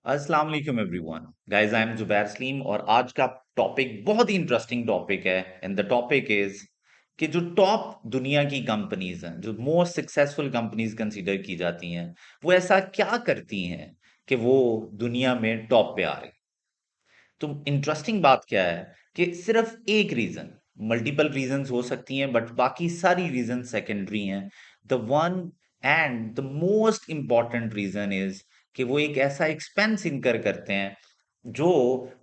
अस्सलाम वालेकुम everyone guys, I am Zubair Salim और आज का टॉपिक बहुत ही इंटरेस्टिंग टॉपिक है। एंड द टॉपिक इज कि जो टॉप दुनिया की कंपनीज हैं, जो मोस्ट सक्सेसफुल कंपनीज कंसीडर की जाती हैं, वो ऐसा क्या करती हैं कि वो दुनिया में टॉप पे आ रही। तो इंटरेस्टिंग बात क्या है कि सिर्फ एक रीजन, मल्टीपल रीजंस हो सकती हैं बट बाकी सारी रीजन सेकेंडरी हैं। The one and the most important reason is कि वो एक ऐसा एक्सपेंस इनकर करते हैं जो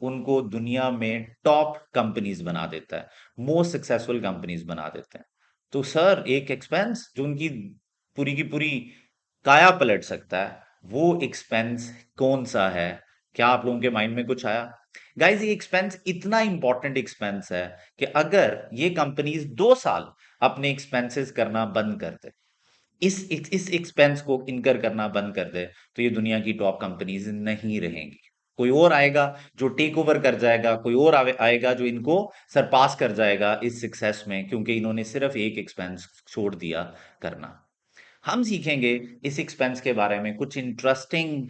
उनको दुनिया में टॉप कंपनीज बना देता है, मोस्ट सक्सेसफुल कंपनीज बना देते हैं। तो सर, एक एक्सपेंस जो उनकी पूरी की पूरी काया पलट सकता है, वो एक्सपेंस कौन सा है? क्या आप लोगों के माइंड में कुछ आया? गाइस, ये एक्सपेंस इतना इंपॉर्टेंट एक्सपेंस है कि अगर ये कंपनीज 2 साल अपने एक्सपेंसेस करना बंद कर दे, इस एक्सपेंस को इनकर करना बंद कर दे, तो ये दुनिया की टॉप कंपनीज नहीं रहेंगी। कोई और आएगा जो टेक ओवर कर जाएगा, कोई और आएगा जो इनको सरपास कर जाएगा इस सक्सेस में, क्योंकि इन्होंने सिर्फ एक एक्सपेंस छोड़ दिया करना। हम सीखेंगे इस एक्सपेंस के बारे में कुछ इंटरेस्टिंग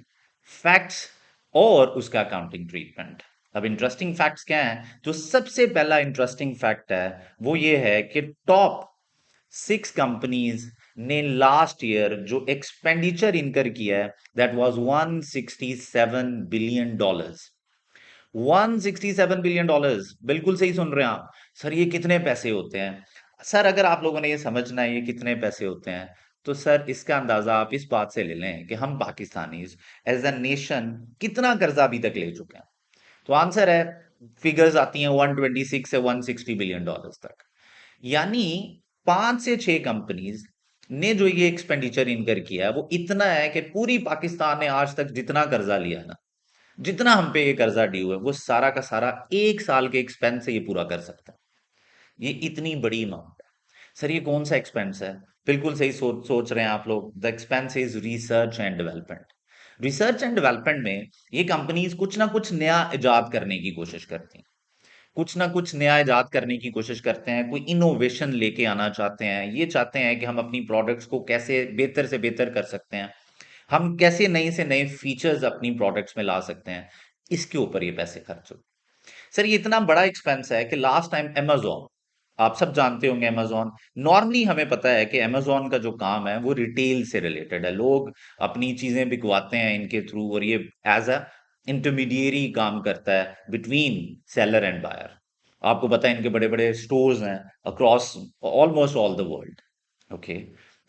फैक्ट्स और उसका अकाउंटिंग ट्रीटमेंट। अब इंटरेस्टिंग फैक्ट्स क्या हैं? जो सबसे पहला इंटरेस्टिंग फैक्ट है वो ये है कि टॉप 6 कंपनीज ने लास्ट ईयर जो एक्सपेंडिचर इनकर किया है, दैट वाज $167 बिलियन। $167 बिलियन, बिल्कुल सही सुन रहे हैं आप। सर, ये कितने पैसे होते हैं? सर, अगर आप लोगों ने ये समझना है ये कितने पैसे होते हैं, तो सर इसका अंदाजा आप इस बात से ले लें कि हम पाकिस्तानी एज अ नेशन कितना कर्जा अभी तक ले चुके हैं। तो आंसर है, फिगर्स आती हैं 126 से 160 बिलियन डॉलर्स तक। यानी 5 से 6 कंपनीज ने जो ये एक्सपेंडिचर इनकर किया है वो इतना है कि पूरी पाकिस्तान ने आज तक जितना कर्जा लिया है ना, जितना हम पे ये कर्जा ड्यू है, वो सारा का सारा 1 साल के एक्सपेंस से ये पूरा कर सकता है। ये इतनी बड़ी अमाउंट है। सर, ये कौन सा एक्सपेंस है? बिल्कुल सही सोच रहे हैं आप लोग। The expense is research and development. Research and development में ये कंपनीज कुछ ना कुछ नया इजाद करने की कोशिश करती हैं, कुछ ना कुछ नया इजाद करने की कोशिश करते हैं, कोई इनोवेशन लेके आना चाहते हैं। ये चाहते हैं कि हम अपनी प्रोडक्ट्स को कैसे बेहतर से बेहतर कर सकते हैं, हम कैसे नए से नए फीचर्स अपनी प्रोडक्ट्स में ला सकते हैं। इसके ऊपर ये पैसे खर्च होते हैं। सर, ये इतना बड़ा एक्सपेंस है कि लास्ट टाइम अमेज़न, आप सब जानते होंगे अमेज़न। नॉर्मली हमें पता है कि अमेज़न का जो काम है वो रिटेल से रिलेटेड है। लोग अपनी चीजें बिकवाते हैं इनके थ्रू, और ये एज अ इंटरमीडिएरी काम करता है बिटवीन सेलर एंड बायर। आपको पता है इनके बड़े बड़े स्टोर्स हैं across almost all the world. Okay.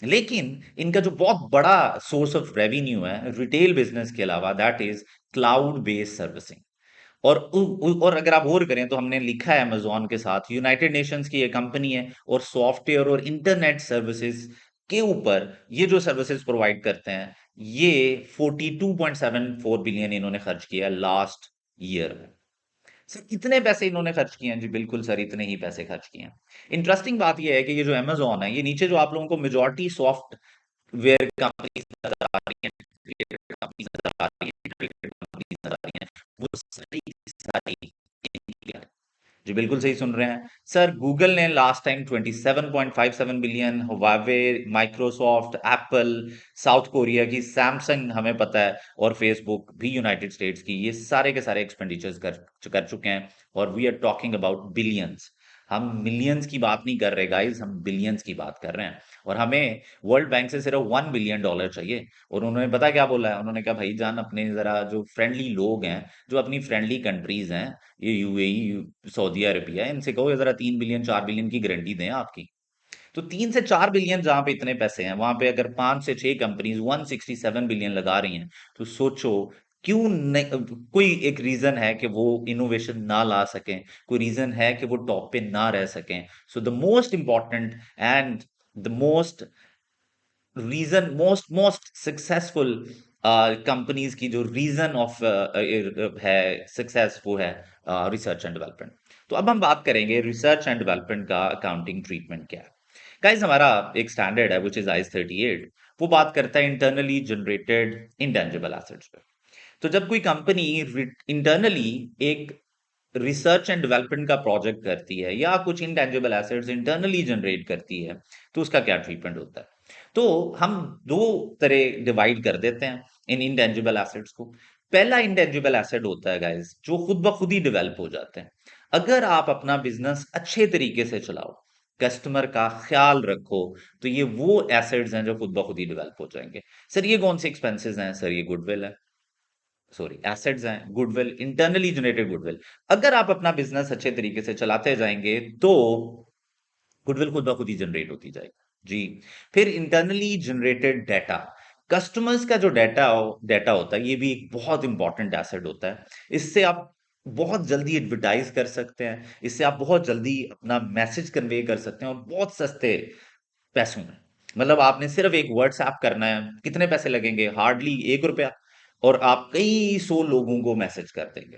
लेकिन इनका जो बहुत बड़ा सोर्स ऑफ रेवेन्यू है रिटेल बिजनेस के अलावा, that is cloud based servicing. और अगर आप और करें तो हमने लिखा है अमेजोन के साथ यूनाइटेड नेशंस की ये कंपनी है, और सॉफ्टवेयर और इंटरनेट सर्विसेज के ऊपर ये जो सर्विसेज प्रोवाइड करते हैं, ये 42.74 बिलियन इन्होंने खर्च किया लास्ट ईयर में। सर, कितने पैसे इन्होंने खर्च किए हैं? जी बिल्कुल सर, इतने ही पैसे खर्च किए हैं। इंटरेस्टिंग बात यह है कि ये जो अमेजोन है, ये नीचे जो आप लोगों को मेजॉरिटी सॉफ्टवेयर कंपनीज नजर आ रही हैं, कंपनीज नजर आ रही हैं, कंपनीज नजर आ रही हैं, वो सारी की सारी इंडिया है। जी बिल्कुल सही सुन रहे हैं सर। गूगल ने last time 27.57 billion, Huawei, Microsoft, Apple, south Korea की सैमसंग हमें पता है, और फेसबुक भी यूनाइटेड स्टेट्स की, ये सारे के सारे एक्सपेंडिचर्स कर चुके हैं। और we are talking about billions. हम मिलियंस की बात नहीं कर रहे गाइस, हम बिलियंस की बात कर रहे हैं। और हमें वर्ल्ड बैंक से सिर्फ $1 बिलियन चाहिए। और उन्होंने पता क्या बोला है? उन्होंने कहा, भाई जान, अपने जरा जो फ्रेंडली लोग हैं, जो अपनी फ्रेंडली कंट्रीज हैं, ये यूएई, सऊदी अरबिया, इनसे कहो ये जरा 3 बिलियन 4 बिलियन की गारंटी दें आपकी। तो 3 से 4 बिलियन जहां पे इतने पैसे हैं, वहां पे अगर 5 से 6 कंपनीज 167 बिलियन लगा रही हैं, तो सोचो क्यों नहीं, कोई एक रीजन है कि वो इनोवेशन ना ला सकें, कोई रीजन है कि वो टॉप पे ना रह सकें। So the most important and the most reason, most most successful companies की जो रीजन ऑफ है सक्सेस, वो है रिसर्च एंड डेवलपमेंट। तो अब हम बात करेंगे रिसर्च एंड डेवलपमेंट का अकाउंटिंग ट्रीटमेंट क्या है। गाइस, हमारा एक स्टैंडर्ड है विच इज आइस 38। वो बात करता है इंटरनली जनरेटेड इंटेंजिबल एसेट्स पे। तो जब कोई कंपनी इंटरनली एक रिसर्च एंड डेवलपमेंट का प्रोजेक्ट करती है या कुछ इंटेंजिबल एसेट्स इंटरनली जनरेट करती है, तो उसका क्या ट्रीटमेंट होता है? तो हम दो तरह डिवाइड कर देते हैं इन इंटेंजिबल एसेट्स को। पहला इंटेंजिबल एसेट होता है गाइस, जो खुद ब खुद ही डेवलप हो जाते हैं। अगर आप अपना बिजनेस अच्छे तरीके से चलाओ, कस्टमर का ख्याल रखो, तो ये वो एसेट्स हैं जो खुद ब खुद ही डेवलप हो जाएंगे। सर ये कौन से एक्सपेंसेस हैं? सर ये गुडविल है, सॉरी एसेट्स हैं, गुडविल, इंटरनली जनरेटेड गुडविल। अगर आप अपना बिजनेस अच्छे तरीके से चलाते जाएंगे तो गुडविल खुद ब खुद ही जनरेट होती जाएगी जी। फिर इंटरनली जनरेटेड डाटा, कस्टमर्स का जो डाटा होता है, ये भी एक बहुत इंपॉर्टेंट एसेट होता है। इससे आप बहुत जल्दी एडवर्टाइज कर सकते हैं, इससे आप बहुत जल्दी अपना मैसेज कन्वे कर सकते हैं, और बहुत सस्ते पैसों में। मतलब आपने सिर्फ एक व्हाट्सएप करना है, कितने पैसे लगेंगे? हार्डली 1 रुपया, और आप कई सौ लोगों को मैसेज कर देंगे,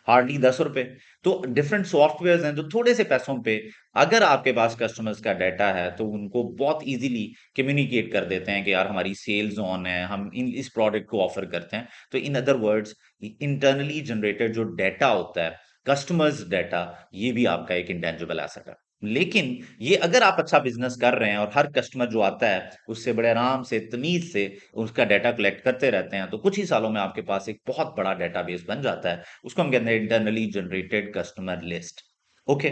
हार्डली 10 रुपए। तो डिफरेंट सॉफ्टवेयर हैं जो थोड़े से पैसों पे, अगर आपके पास कस्टमर्स का डाटा है, तो उनको बहुत इजीली कम्युनिकेट कर देते हैं कि यार हमारी सेल्स ऑन है, हम इन इस प्रोडक्ट को ऑफर करते हैं। तो in other words, internally generated जो डाटा होता है, कस्टमर्स डाटा, ये भी आपका एक इंटेंजिबल एसेट है। लेकिन ये अगर आप अच्छा बिजनेस कर रहे हैं और हर कस्टमर जो आता है उससे बड़े आराम से, तमीज से उसका डाटा कलेक्ट करते रहते हैं, तो कुछ ही सालों में आपके पास एक बहुत बड़ा डेटाबेस बन जाता है। उसको हम कहते हैं internally generated customer list. Okay.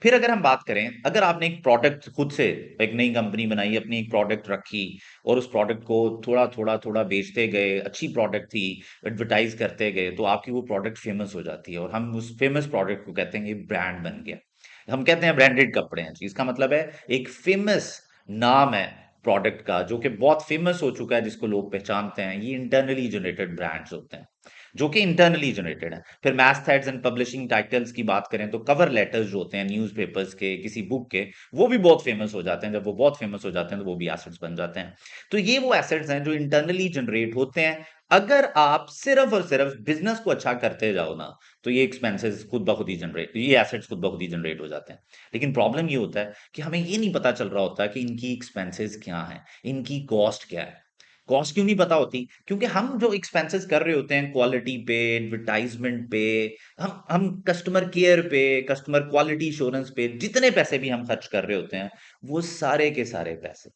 फिर अगर हम बात करें, अगर आपने एक प्रोडक्ट खुद से, एक नई कंपनी बनाई, अपनी एक प्रोडक्ट रखी, और उस प्रोडक्ट को थोड़ा थोड़ा थोड़ा बेचते गए, अच्छी प्रोडक्ट थी, एडवर्टाइज करते गए, तो आपकी वो प्रोडक्ट फेमस हो जाती है, और हम उस फेमस प्रोडक्ट को कहते हैं ये ब्रांड बन गया। हम कहते हैं ब्रांडेड कपड़े हैं जी, इसका मतलब है एक फेमस नाम है प्रोडक्ट का, जो कि बहुत फेमस हो चुका है, जिसको लोग पहचानते हैं। ये इंटरनली जनरेटेड ब्रांड्स होते हैं, जो कि इंटरनली जनरेटेड है। फिर मैथ्स एंड पब्लिशिंग टाइटल्स की बात करें, तो कवर लेटर्स जो होते हैं न्यूज़पेपर्स के, किसी बुक के, वो भी बहुत फेमस हो जाते हैं। जब वो बहुत फेमस हो जाते हैं, तो वो भी एसेट्स बन जाते हैं। तो ये वो एसेट्स हैं जो इंटरनली जनरेट होते हैं। अगर आप सिर्फ और सिर्फ बिजनेस को अच्छा करते जाओ ना, तो ये एक्सपेंसेस खुद ब खुद ही जनरेट, ये एसेट्स खुद ब खुद ही जनरेट हो जाते हैं। लेकिन प्रॉब्लम ये होता है कि हमें ये नहीं पता चल रहा होता कि इनकी एक्सपेंसेस क्या हैं, इनकी कॉस्ट क्या है। कॉस्ट क्यों नहीं पता होती? क्योंकि हम जो एक्सपेंसेस कर रहे होते हैं, क्वालिटी पे, एडवर्टाइजमेंट पे, हम कस्टमर केयर पे, कस्टमर क्वालिटी इंश्योरेंस पे, जितने पैसे भी हम खर्च कर रहे होते हैं, वो सारे के सारे पैसे,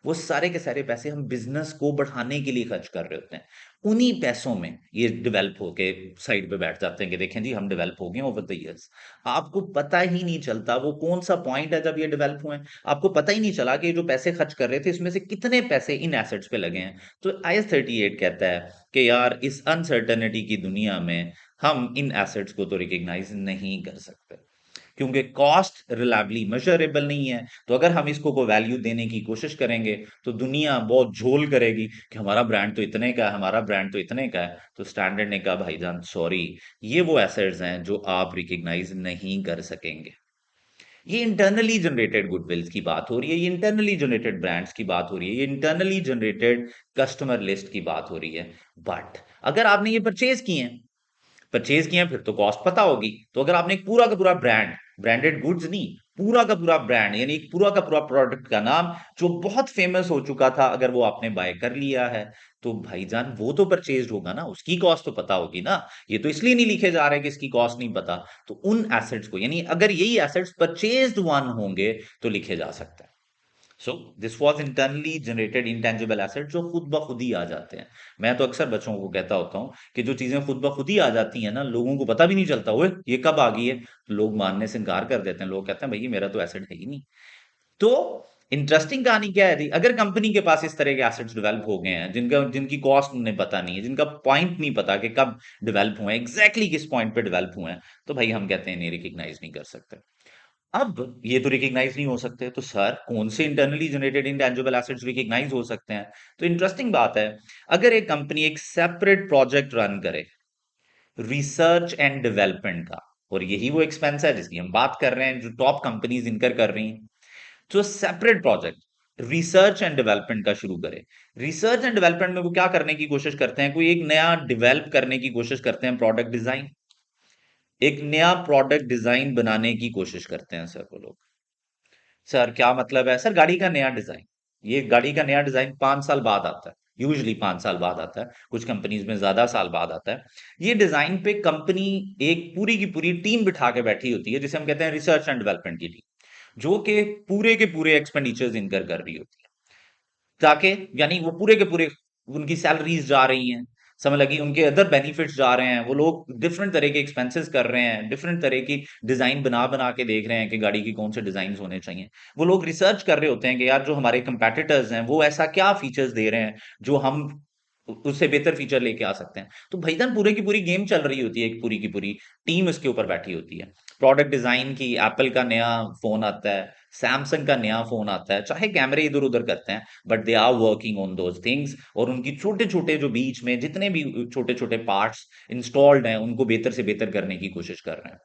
वो सारे के सारे पैसे हम बिजनेस को बढ़ाने के लिए खर्च कर रहे होते हैं। उन्हीं पैसों में ये डेवलप होके साइड पे बैठ जाते हैं कि देखें जी हम डेवलप हो गए ओवर द इयर्स। आपको पता ही नहीं चलता वो कौन सा पॉइंट है जब ये डेवलप हुए हैं। आपको पता ही नहीं चला कि जो पैसे खर्च कर रहे थे, इसमें से कितने पैसे इन एसेट्स पे लगे हैं। तो IS 38 कहता है कि यार इस अनसर्टेनिटी की दुनिया में हम इन एसेट्स को तो रिकॉग्नाइज नहीं कर सकते, क्योंकि कॉस्ट रिलायबली मेजरेबल नहीं है। तो अगर हम इसको को वैल्यू देने की कोशिश करेंगे, तो दुनिया बहुत झोल करेगी कि हमारा ब्रांड तो इतने का है, हमारा ब्रांड तो इतने का है। तो स्टैंडर्ड ने कहा भाईजान सॉरी, ये वो एसेट्स हैं जो आप रिकॉग्नाइज नहीं कर सकेंगे। ये इंटरनली जनरेटेड गुडविल्स की बात हो रही है, ये इंटरनली जनरेटेड ब्रांड्स की बात हो रही है, ये इंटरनली जनरेटेड कस्टमर लिस्ट की बात हो रही है। बट अगर आपने ये परचेज किए हैं, फिर तो कॉस्ट पता होगी। तो अगर आपने एक पूरा का पूरा ब्रांड, ब्रांडेड गुड्स नहीं, पूरा का पूरा ब्रांड, यानी एक पूरा का पूरा प्रोडक्ट का नाम जो बहुत फेमस हो चुका था, अगर वो आपने बाय कर लिया है, तो भाईजान वो तो परचेज होगा ना, उसकी कॉस्ट तो पता होगी ना। ये तो इसलिए नहीं लिखे जा रहे कि इसकी कॉस्ट नहीं पता। तो उन एसेट्स को, यानी अगर यही एसेट्स परचेज्ड वन होंगे, तो लिखे जा सकता है। So this was internally generated intangible asset, जो खुद ब खुद ही आ जाते हैं। मैं तो अक्सर बच्चों को कहता होता हूँ कि जो चीजें खुद ब खुद ही आ जाती हैं ना, लोगों को पता भी नहीं चलता, ओए ये कब आ गई है। लोग मानने से इनकार कर देते हैं, लोग कहते हैं भाई मेरा तो एसेट है ही नहीं। तो इंटरेस्टिंग कहानी क्या है थी, अगर कंपनी के पास इस तरह के एसेट्स डेवलप हो गए हैं, जिनकी कॉस्ट उन्हें पता नहीं है, जिनका पॉइंट नहीं पता कि कब डेवलप हुए हैं, एग्जैक्टली किस पॉइंट पे डेवलप हुए हैं, तो भाई हम कहते हैं नहीं, रिकॉग्नाइज नहीं कर सकते। अब ये तो रिकॉग्नाइज नहीं हो सकते, तो सर कौन से internally generated intangible assets recognise हो सकते हैं? तो इंटरेस्टिंग बात है, अगर एक कंपनी एक सेपरेट प्रोजेक्ट रन करे रिसर्च एंड डेवलपमेंट का, और यही वो एक्सपेंस है जिसकी हम बात कर रहे हैं, जो टॉप कंपनीज इनकर कर रही हैं, तो separate project research and development का शुरू करे। रिसर्च एंड डेवलपमेंट में वो क्या करने की कोशिश करते हैं? कोई एक नया डेवलप करने की कोशिश करते हैं, प्रोडक्ट डिजाइन, एक नया प्रोडक्ट डिजाइन बनाने की कोशिश करते हैं सर वो लोग। सर क्या मतलब है? सर गाड़ी का नया डिजाइन, ये गाड़ी का नया डिजाइन 5 साल बाद आता है, यूजली 5 साल बाद आता है, कुछ कंपनीज में ज्यादा साल बाद आता है। ये डिजाइन पे कंपनी एक पूरी की पूरी टीम बिठा के बैठी होती है, जिसे हम कहते हैं रिसर्च एंड डेवलपमेंट की टीम, जो के पूरे एक्सपेंडिचर्स इनकर कर रही होती है, ताकि यानी वो पूरे के पूरे, उनकी सैलरीज जा रही हैं, समझ लगी, उनके अदर बेनिफिट्स जा रहे हैं, वो लोग डिफरेंट तरह के एक्सपेंसेस कर रहे हैं, डिफरेंट तरह की डिजाइन बना बना के देख रहे हैं कि गाड़ी की कौन से डिजाइन होने चाहिए। वो लोग रिसर्च कर रहे होते हैं कि यार जो हमारे कंपेटिटर्स हैं वो ऐसा क्या फीचर्स दे रहे हैं जो हम उससे बेहतर फीचर लेके आ सकते हैं। तो भाईजान पूरे की पूरी गेम चल रही होती है, एक पूरी की पूरी टीम इसके ऊपर बैठी होती है। प्रोडक्ट डिजाइन की, एप्पल का नया फोन आता है, सैमसंग का नया फोन आता है, चाहे कैमरे इधर उधर करते हैं, but they are working on those things, और उनकी छोटे छोटे जो बीच में जितने भी छोटे छोटे पार्ट्स इंस्टॉल्ड हैं उनको बेहतर से बेहतर करने की कोशिश कर रहे हैं।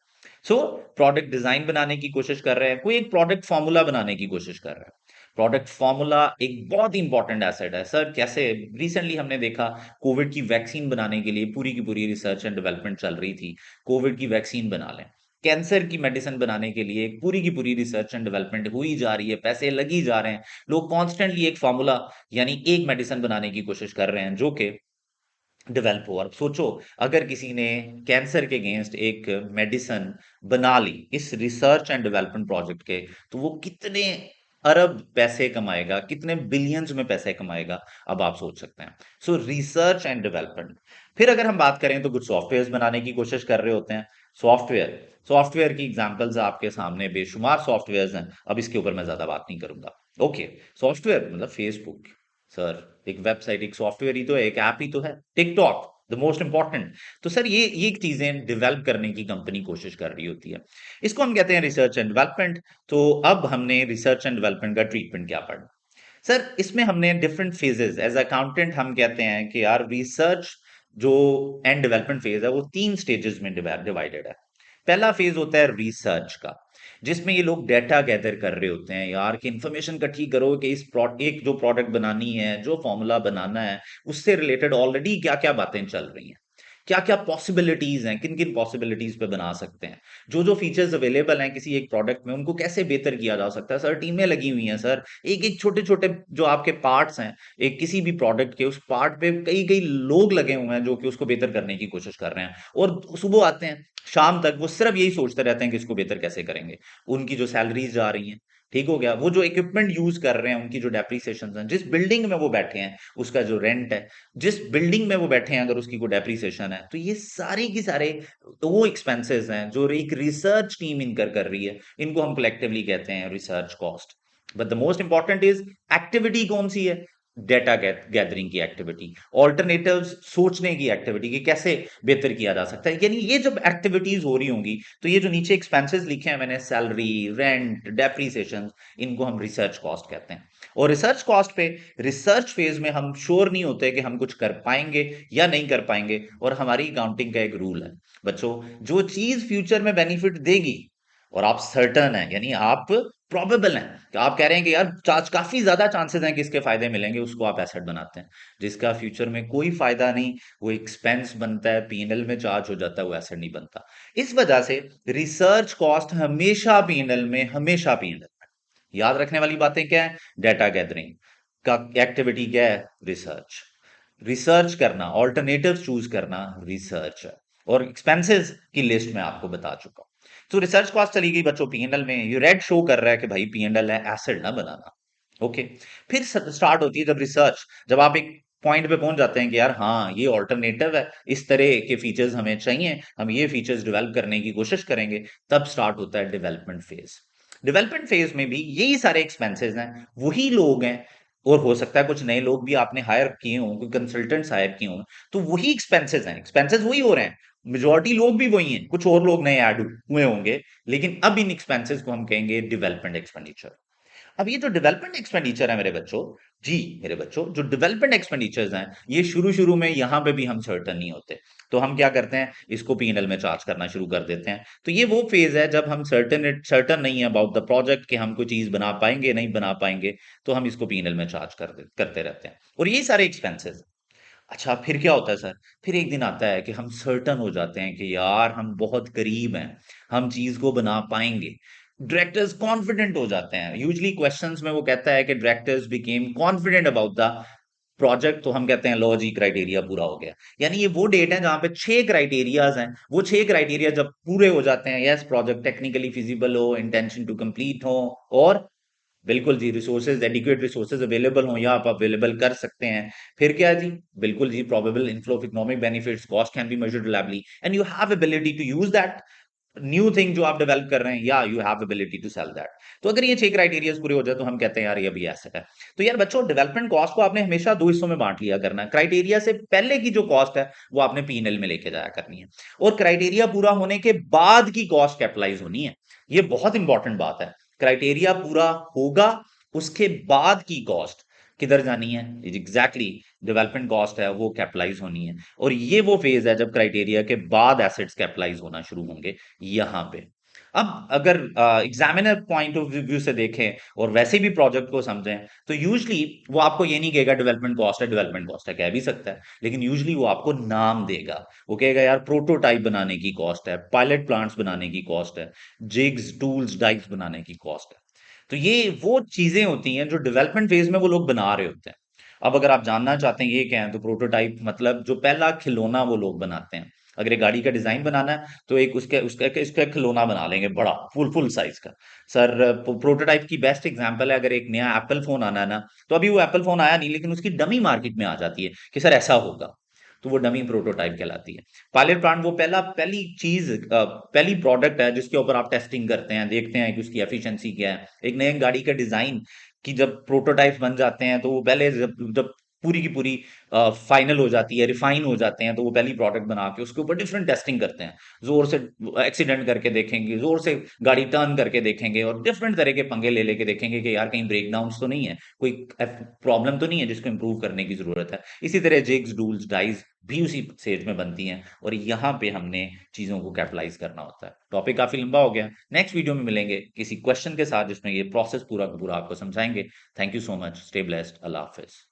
सो प्रोडक्ट डिजाइन बनाने की कोशिश कर रहे हैं, कोई एक प्रोडक्ट फॉर्मूला बनाने की कोशिश कर रहा है। प्रोडक्ट फॉर्मूला एक बहुत ही इंपॉर्टेंट एसेट है सर। कैसे रिसेंटली हमने देखा, कोविड की वैक्सीन बनाने के लिए पूरी की पूरी रिसर्च एंड डेवलपमेंट चल रही थी। कोविड की वैक्सीन बना लें, कैंसर की मेडिसिन बनाने के लिए पूरी की पूरी रिसर्च एंड डेवलपमेंट हुई जा रही है, पैसे लगी जा रहे हैं। लोग कॉन्स्टेंटली एक फॉर्मूला यानी एक मेडिसिन बनाने की कोशिश कर रहे हैं जो कि डेवलप हो। और सोचो, अगर किसी ने कैंसर के अगेंस्ट एक मेडिसिन बना ली इस रिसर्च एंड डेवलपमेंट प्रोजेक्ट के, तो वो कितने अरब पैसे कमाएगा, कितने बिलियंस में पैसे कमाएगा, अब आप सोच सकते हैं। सो रिसर्च एंड डेवलपमेंट। फिर अगर हम बात करें तो कुछ सॉफ्टवेयर बनाने की कोशिश कर रहे होते हैं। सॉफ्टवेयर सॉफ्टवेयर की एग्जांपल्स आपके सामने बेशुमार सॉफ्टवेयर्स हैं, अब इसके ऊपर मैं ज्यादा बात नहीं करूंगा। ओके, सॉफ्टवेयर मतलब फेसबुक सर, एक वेबसाइट, एक सॉफ्टवेयर ही तो है, एक ऐप ही तो है। TikTok, the most important. तो सर ये चीजें डेवलप करने की कंपनी कोशिश कर रही होती है। इसको हम कहते हैं रिसर्च एंड डेवलपमेंट। तो अब हमने रिसर्च एंड डेवलपमेंट का ट्रीटमेंट क्या पढ़ा सर? इसमें हमने डिफरेंट फेजेस, एज अकाउंटेंट हम कहते हैं कि यार रिसर्च जो एंड डेवलपमेंट फेज है वो 3 स्टेजेस में डिवाइडेड है। पहला फेज होता है रिसर्च का, जिसमें ये लोग डेटा गैदर कर रहे होते हैं यार, कि इंफॉर्मेशन इकट्ठी करो कि एक जो प्रोडक्ट बनानी है, जो फॉर्मूला बनाना है, उससे रिलेटेड ऑलरेडी क्या क्या बातें चल रही हैं, क्या क्या पॉसिबिलिटीज हैं, किन किन पॉसिबिलिटीज पे बना सकते हैं, जो जो फीचर्स अवेलेबल हैं किसी एक प्रोडक्ट में उनको कैसे बेहतर किया जा सकता है। सर टीमें लगी हुई हैं सर, एक एक छोटे छोटे जो आपके पार्ट्स हैं, एक किसी भी प्रोडक्ट के उस पार्ट पे कई कई लोग लगे हुए हैं जो कि उसको बेहतर करने की कोशिश कर रहे हैं। और सुबह आते हैं, शाम तक वो सिर्फ यही सोचते रहते हैं कि इसको बेहतर कैसे करेंगे। उनकी जो सैलरीज जा रही हैं, ठीक हो गया, वो जो इक्विपमेंट यूज कर रहे हैं, उनकी जो डेप्रीसिएशन है, जिस बिल्डिंग में वो बैठे हैं उसका जो रेंट है, जिस बिल्डिंग में वो बैठे हैं अगर उसकी कोई डेप्रीसिएशन है, तो ये सारी की सारे तो वो एक्सपेंसेस हैं जो एक रिसर्च टीम इनकर कर रही है। इनको हम कलेक्टिवली कहते हैं research cost. But the most important is activity कौन सी है? डेटा गैदरिंग की एक्टिविटी, ऑल्टरनेटिव्स सोचने की एक्टिविटी कि कैसे बेहतर किया जा सकता है। यानी ये जब एक्टिविटीज हो रही होंगी, तो ये जो नीचे एक्सपेंसेस लिखे हैं मैंने, सैलरी, रेंट, डेप्रीसिएशन, इनको हम रिसर्च कॉस्ट कहते हैं। और रिसर्च कॉस्ट पे रिसर्च फेज में हम श्योर नहीं होते कि हम कुछ कर पाएंगे या नहीं कर पाएंगे। और हमारी अकाउंटिंग का एक रूल है बच्चों, जो चीज फ्यूचर में बेनिफिट देगी और आप सर्टन है, यानी आप प्रोबेबल हैं कि आप कह रहे हैं कि यार काफी ज्यादा चांसेस हैं कि इसके फायदे मिलेंगे, उसको आप एसेट बनाते हैं। जिसका फ्यूचर में कोई फायदा नहीं, वो एक्सपेंस बनता है, पीएनएल में चार्ज हो जाता है, वो एसेट नहीं बनता। इस वजह से रिसर्च कॉस्ट हमेशा पीएनएल में, हमेशा पीएनएल। याद रखने वाली बातें क्या है? डेटा गैदरिंग का एक्टिविटी क्या है? रिसर्च। रिसर्च करना, ऑल्टरनेटिव चूज करना, रिसर्च है। और एक्सपेंसेस की लिस्ट में आपको बता चुका हूं। तो रिसर्च कॉस्ट चली गई बच्चों पीएनएल में, ये रेड शो कर रहा है कि भाई पीएनएल है, एसिड ना बनाना। ओके, फिर स्टार्ट होती है जब रिसर्च, जब आप एक पॉइंट पे पहुंच जाते हैं कि यार हाँ ये ऑल्टरनेटिव है, इस तरह के फीचर्स हमें चाहिए, हम ये फीचर्स डेवलप करने की कोशिश करेंगे, तब स्टार्ट होता है डेवलपमेंट फेज। डेवलपमेंट फेज में भी यही सारे एक्सपेंसेस हैं, वही लोग हैं, और हो सकता है कुछ नए लोग भी आपने हायर किए हों, कोई कंसल्टेंट्स हायर किए हों, तो वही एक्सपेंसेस हैं, एक्सपेंसेस वही हो रहे हैं, मेजॉरिटी लोग भी वही हैं, कुछ और लोग नए ऐड हुए होंगे, लेकिन अब इन एक्सपेंसेस को हम कहेंगे डेवलपमेंट एक्सपेंडिचर। अब ये जो डेवलपमेंट एक्सपेंडिचर है मेरे बच्चों, जी मेरे बच्चों, जो डेवलपमेंट एक्सपेंडिचर्स हैं, ये शुरू शुरू में यहां पे भी हम सर्टन नहीं होते, तो हम क्या करते हैं, इसको पीएनएल में चार्ज करना शुरू कर देते हैं। तो ये वो फेज है जब हम सर्टन नहीं है अबाउट द प्रोजेक्ट कि हम कोई चीज बना पाएंगे नहीं बना पाएंगे, तो हम इसको पीएनएल में चार्ज करते रहते हैं। और ये सारे एक्सपेंसेस, अच्छा फिर क्या होता है सर? फिर एक दिन आता है कि हम सर्टन हो जाते हैं कि यार हम बहुत करीब हैं, हम चीज को बना पाएंगे। डायरेक्टर्स कॉन्फिडेंट हो जाते हैं, यूजली क्वेश्चंस में वो कहता है कि directors became confident about the project, तो हम कहते हैं लो जी क्राइटेरिया पूरा हो गया। यानी ये वो डेट है जहां पे 6 क्राइटेरियाज हैं, वो 6 क्राइटेरिया जब पूरे हो जाते हैं, यस प्रोजेक्ट टेक्निकली फिजिबल हो, इंटेंशन टू कंप्लीट हो, और बिल्कुल जी, रिसोर्सेज़ एडिक्वेट रिसोर्सेज़ अवेलेबल हों या आप अवेलेबल कर सकते हैं। फिर क्या है जी? बिल्कुल जी, probable inflow of economic benefits, cost can be measured reliably and you have ability to use that new thing जो आप डेवलप कर रहे हैं या you have ability to sell that. तो अगर ये 6 क्राइटेरियाज़ पूरे हो जाए तो हम कहते हैं यार ये अभी एसेट है। तो यार बच्चों डेवलपमेंट कॉस्ट को आपने हमेशा 2 हिस्सों में बाँट लिया करना है। क्राइटेरिया से पहले की जो कॉस्ट है वो आपने P&L में लेके जाया करनी है और क्राइटेरिया पूरा होने के बाद की कॉस्ट कैपिटलाइज़ होनी है। ये बहुत इंपॉर्टेंट बात है। क्राइटेरिया पूरा होगा, उसके बाद की कॉस्ट किधर जानी है? एग्ज़ैक्टली डेवलपमेंट कॉस्ट है वो कैपिटलाइज़ होनी है और ये वो फ़ेज़ है जब क्राइटेरिया के बाद एसेट्स कैपिटलाइज़ होना शुरू होंगे यहाँ पे। अब अगर एग्ज़ामिनर पॉइंट ऑफ व्यू से देखें और वैसे भी प्रोजेक्ट को समझें, तो यूजुअली वो आपको ये नहीं कहेगा डेवलपमेंट कॉस्ट है, कह भी सकता है, लेकिन यूजुअली वो आपको नाम देगा। वो कहेगा यार प्रोटोटाइप बनाने की कॉस्ट है, पायलट प्लांट्स बनाने की कॉस्ट है, जिग्स, टूल्स, डाइस बनाने की कॉस्ट है। तो ये वो चीज़ें होती हैं जो डेवलपमेंट फ़ेज़ में वो लोग बना रहे होते हैं। अब अगर आप जानना चाहते हैं ये क्या है, तो प्रोटोटाइप मतलब जो पहला खिलौना वो लोग बनाते हैं। अगर एक गाड़ी का डिज़ाइन बनाना है, तो एक उसके उसका इसका एक खिलौना बना लेंगे बड़ा, फुल साइज़ का। सर प्रोटोटाइप की बेस्ट एग्ज़ाम्पल है अगर एक नया एप्पल फ़ोन आना है ना, तो अभी वो एप्पल फ़ोन आया नहीं लेकिन उसकी डमी मार्केट में आ जाती है कि सर ऐसा होगा। तो वो डमी प्रोटोटाइप कहलाती है। पायलट प्लांट वो पहली चीज़ पहली प्रोडक्ट है जिसके ऊपर आप टेस्टिंग करते हैं, देखते हैं कि उसकी एफिशिएंसी क्या है। एक नई गाड़ी का डिज़ाइन कि जब प्रोटोटाइप्स बन जाते हैं, तो वो पहले जब जब पूरी की पूरी फाइनल हो जाती है, रिफाइन हो जाते हैं, तो वो पहली प्रोडक्ट बना के उसके ऊपर डिफरेंट टेस्टिंग करते हैं। ज़ोर से एक्सीडेंट करके देखेंगे, ज़ोर से गाड़ी टर्न करके देखेंगे और डिफरेंट तरह के पंगे ले लेके देखेंगे कि यार कहीं ब्रेकडाउन्स तो नहीं है, कोई प्रॉब्लम तो नहीं है जिसको इम्प्रूव करने की ज़रूरत है। इसी तरह जिग्स, डूल्स, डाइस भी उसी स्टेज में बनती हैं और यहाँ पे हमने चीज़ों को कैपिटलाइज़ करना होता है। टॉपिक काफ़ी लंबा हो गया। नेक्स्ट वीडियो में मिलेंगे किसी क्वेश्चन के साथ जिसमें ये प्रोसेस पूरा का पूरा आपको समझाएँगे। Thank you so much. Stay blessed. अल्लाह हाफ़िज़।